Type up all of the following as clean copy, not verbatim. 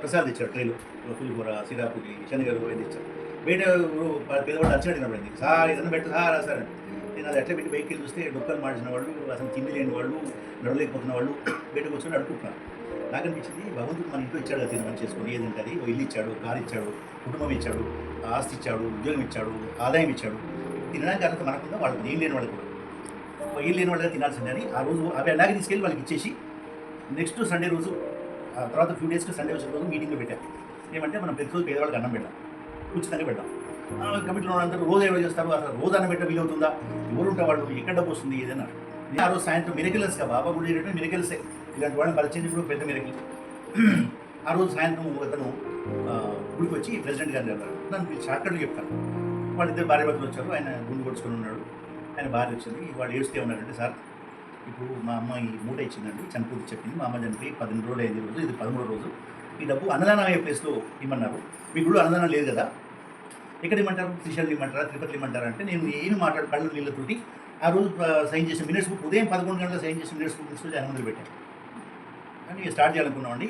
ప్రసాద్ తెచ్చాడు ట్రైలో, పులిహోర, సిరాపులి, శనగలు అవి తెచ్చాడు. బయట పేదవాళ్ళు అచ్చి అడిగినప్పుడు సార్ ఏదన్నా పెట్టు సార్ సార్ నేను అది ఎట్లా పెట్టి బయటికి చూస్తే డొక్కలు మార్చిన వాళ్ళు, అసలు తిండి లేని వాళ్ళు, నడవలేకపోతున్న వాళ్ళు బయటకు వచ్చి అడుగుతున్నారు. నాకు అనిపించింది భగవంతుడు మన ఇంట్లో ఇచ్చాడు కదా తినమని చేసుకొని, ఏదంటే ఓ ఇల్లు ఇచ్చాడు, కారు ఇచ్చాడు, కుటుంబం ఇచ్చాడు, ఆస్తి ఇచ్చాడు, ఉద్యోగం ఇచ్చాడు, ఆదాయం ఇచ్చాడు. తినడానికి అర్హత మనకుందా, వాళ్ళకి ఏం లేని వాళ్ళు కూడా ఏం లేని వాళ్ళగా తినాల్సిందే అని ఆ రోజు అవి అలాగే తీసుకెళ్ళి వాళ్ళకి ఇచ్చేసి నెక్స్ట్ సండే రోజు తర్వాత ఫ్యూ డేస్కి సండే వచ్చిన రోజు మీటింగ్లో పెట్టాను. ఏమంటే మనం ప్రతిరోజు పేదవాళ్ళకి అన్నం పెట్టాం, ఉచితంగా పెట్టాం. కమిటీలో అందరూ రోజు ఎవరు చేస్తారు, అసలు రోజు అన్నం పెట్ట వీలవుతుందా, ఎవరుంటే వాళ్ళు ఎక్కడ డబ్బు వస్తుంది ఏదైనా. ఆ రోజు సాయంత్రం మిరకిల్స్గా బాబా గుడి ఏంటంటే మిరకిల్సే, ఇలాంటి వాళ్ళని పరిచయం కూడా పెద్ద మిరకిల్. ఆ రోజు సాయంత్రం అతను గుడికి వచ్చి ప్రెసిడెంట్ గారు అన్నారు, నన్ను షార్ట్కట్లు చెప్తాను. వాళ్ళిద్దరు భార్య భర్తలు వచ్చారు, ఆయన గుండు కొడుచుకొని ఉన్నాడు, ఆయన భార్య వచ్చింది. వాళ్ళు ఏడుస్తే ఉన్నారంటే, సార్ ఇప్పుడు మా అమ్మాయి మూట ఇచ్చిందండి, చనిపోతే చెప్పింది, మా అమ్మ చనిపోయి 12 రోజులు అయింది, రోజు ఇది 13వ రోజు, ఈ డబ్బు అన్నదానం అయ్యే ప్లేస్లో ఇమ్మన్నారు, మీ గుడిలో అన్నదానం లేదు కదా, ఎక్కడ ఇమ్మంటారు, శ్రీశైలం ఇమ్మంటారా, తిరుపతి ఇమ్మంటారా అంటే, నేను ఏమి మాట్లాడు కళ్ళు నీళ్ళతోటి ఆ రోజు సైన్ చేసిన మినిట్స్ బుక్ ఉదయం 11 గంటలకు సైన్ చేసిన మినిట్స్ బుక్ తీసుకొచ్చి ఆయన ముందు పెట్టాను. అని స్టార్ట్ చేయాలనుకున్నామండి.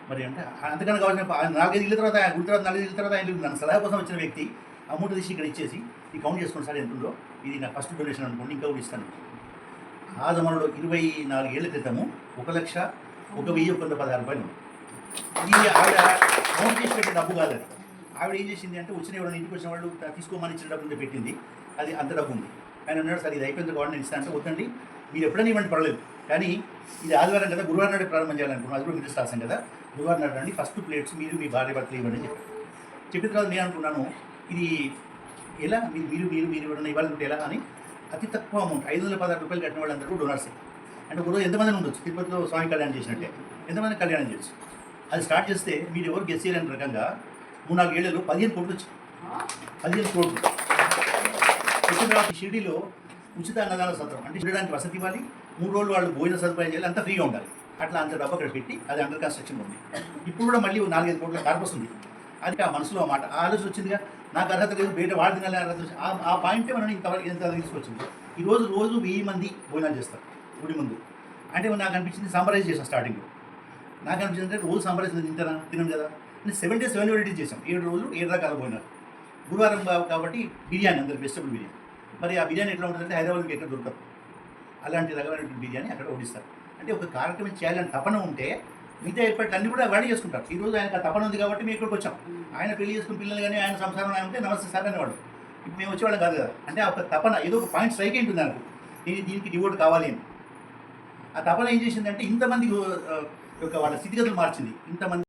మరి అంటే అంతకన్నా కావాల్సిన 4-5 ఇళ్ళ తర్వాత గుడి తర్వాత 4 ఇళ్ళ తర్వాత ఆయన నన్ను సలహా కోసం వచ్చిన వ్యక్తి అమౌంట్ తీసి ఇక్కడ ఇచ్చేసి ఈ కౌంట్ చేసుకోండి సార్ ఎంత ఉందో, ఇది నా ఫస్ట్ డొనేషన్ అనుకోండి, ఇంకా కూడా ఇస్తాను. ఆ జమానంలో 24 ఏళ్ల క్రితము 1,01,116 రూపాయలు. ఇది ఆవిడ కౌంట్ చేసి పెట్టే డబ్బు కాదు. అది ఆవిడ ఏం చేసింది అంటే, వచ్చిన ఎవరైనా ఇంటికి వచ్చిన వాళ్ళు తీసుకోమని ఇచ్చిన డబ్బు పెట్టింది, అది అంత డబ్బు ఉంది. ఆయన అన్నాడు, సార్ ఇది అయిపోయింది కాబట్టి నేను ఇస్తాను అంటే, వద్దండి మీరు ఎప్పుడైనా ఇవ్వండి పర్వాలేదు, కానీ ఇది ఆదివారం కదా, గురువారం నాడే ప్రారంభం చేయాలనుకున్నాను, అది కూడా మీరు రాసాం కదా, గురువారం నాడు అండి ఫస్ట్ ప్లేట్స్ మీరు మీ భార్య భర్తలు ఇవ్వండి అని చెప్పారు. చెప్పిన తర్వాత నేను అనుకున్నాను, ఇది ఎలా మీరు మీరు మీరు ఎవరైనా ఇవ్వాలనుకుంటే ఎలా అని అతి తక్కువ అమౌంట్ 516 రూపాయలు కట్టిన వాళ్ళందరూ డొనర్సే. అంటే ఒకరోజు ఎంతమంది ఉండొచ్చు, తిరుపతిలో స్వామి కళ్యాణం చేసినట్టే ఎంతమంది కళ్యాణం చేయొచ్చు. అది స్టార్ట్ చేస్తే మీరు ఎవరు గెస్ చేయలేని రకంగా 3-4 ఏళ్లలో 15 కోట్లు వచ్చాయి. 15 కోట్లు వచ్చిన తర్వాత షిరిడీలో ఉచిత అన్నదాన సత్రం, అంటే ఉండడానికి వసతి ఇవ్వాలి, 3 రోజులు వాళ్ళు భోజన సదుపాయం చేయాలి, అంతా ఫ్రీగా ఉండాలి. అట్లా అంత డబ్బు అక్కడ పెట్టి అది అండర్ కన్స్ట్రక్షన్ ఉంది. ఇప్పుడు కూడా మళ్ళీ 4-5 కోట్ల కార్పస్ ఉంది. అది ఆ మనసులో ఆ మాట ఆలోచన వచ్చిందిగా, నాకు అర్హత లేదు, బయట వాడు తినాలి అర్హత వచ్చింది. ఆ పాయింటే మనం ఇంతవరకు ఎంత తీసుకొచ్చింది. ఈరోజు 1000 మంది భోజనాలు చేస్తారు గుడి ముందు. అంటే నాకు అనిపించింది, సంబరైజ్ చేసాం స్టార్టింగ్లో. నాకు అనిపించింది అంటే రోజు సంబరైజ్ తినను కదా, నేను 7 days 7 varieties చేసాం. 7 రోజులు 7 రకాల భోజనాలు. గురువారం కాబట్టి బిర్యానీ, అందరికి వెజిటబుల్ బిర్యానీ. మరి ఆ బిర్యానీ ఎట్లా ఉంటుందంటే హైదరాబాద్కి ఎక్కడ దొరకదు, అలాంటి రకమైన బిర్యానీ అక్కడ వడ్డిస్తారు. అంటే ఒక కార్యక్రమం చేయాలని తపన ఉంటే మిగతా ఏర్పాట్లు అన్నీ కూడా వాడి చేసుకుంటారు. ఈరోజు ఆయనకు ఆ తపన ఉంది కాబట్టి మేము ఇక్కడికి వచ్చాం. ఆయన పెళ్లి చేసుకుని పిల్లలు కానీ ఆయన సంసారం ఆయన ఉంటే నమస్తే సార్ అనేవాడు. ఇప్పుడు మేము వచ్చేవాళ్ళం కాదు కదా. అంటే ఒక తపన, ఏదో ఒక పాయింట్ స్ట్రైక్ ఉంటుంది నాకు, నేను దీనికి డివోట్ కావాలి అని. ఆ తపన ఏం చేసిందంటే ఇంతమంది వాళ్ళ స్థితిగతులు మార్చింది. ఇంతమంది